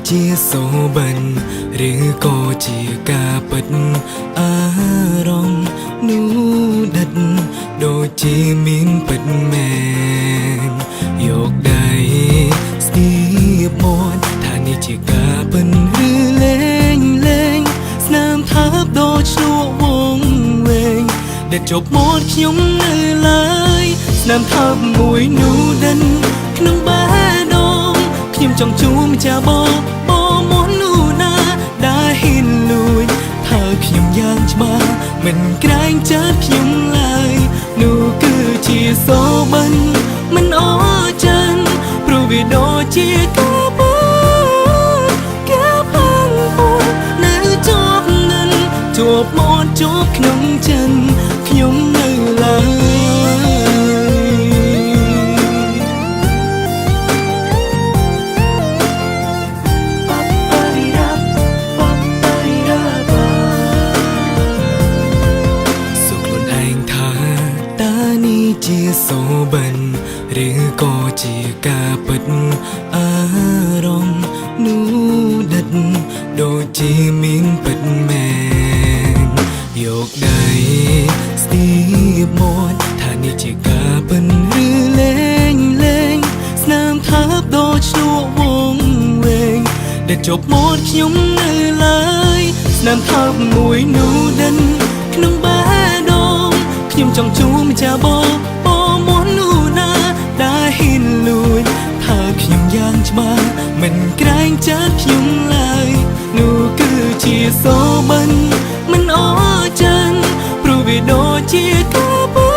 ជាសូបិនឬក៏ជាការពិតអារម្មណ៍នោះដិតដូចជាមានពិតមែនយកដៃស្ទាបមាត់ថានេះជាការពិតឬលេងស្នាមថាបដូចឈ្លក់វងវែងដែលជប់មាត់ខ្ញុំនៅឡើយស្នាមថាបមួយនោះដិនក្នុងបេះដូងខ្ញុំចង់ជួបម្ចាស់បងមុននោះណាដែលហ៊ានលួចថាខ្ញុំយ៉ាងច្បាស់មិនក្រែងចិត្តខ្ញុំឡើយនោះគឺជាសូបិនមិនអស្ចារ្យព្រោះវាដូចជាការពិតការផាំងពួននៅជាប់នឹងជាប់មាត់ជាប់ក្នុងចិត្តខ្ញុំនៅឡើយជាសូបិនឬក៏ជាការពិតអារម្មណ៍នោះដិតដូចជាមានពិតមែនយកដៃស្ទាបមាត់ថានេះជាការពិតឬលេងស្នាមថាបដូចឈ្លក់វងវែងដែលជប់មាត់ខ្ញុំនៅឡើយស្នាមថាបមួយនោះដិនក្នុងបេះដូងខ្ញុំចង់ជួបម្ចាស់បងមុននោះណាដែលហ៊ានលួចថាខ្ញុំយ៉ាងច្បាស់មិនក្រែងចិត្តខ្ញុំឡើយនោះគឺជាសូបិនមិនអស្ចារ្យព្រោះវាដូចជាការពិ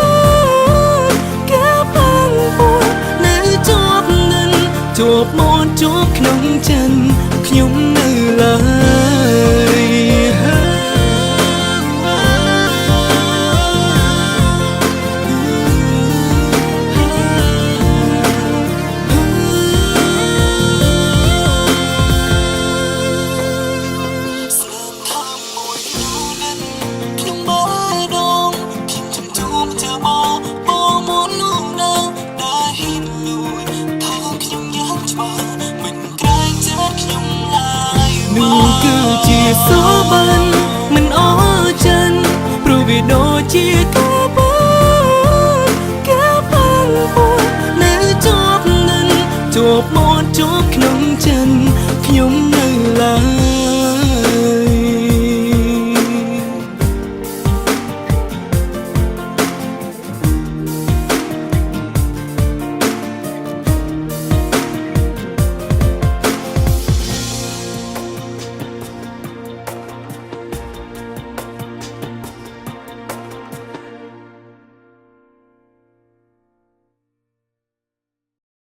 តការផាំងពួននៅជាប់នឹងជាប់មាត់ជាប់ក្នុងចិត្តខ្ញុំនៅឡើយនោះគឺជាសូបិន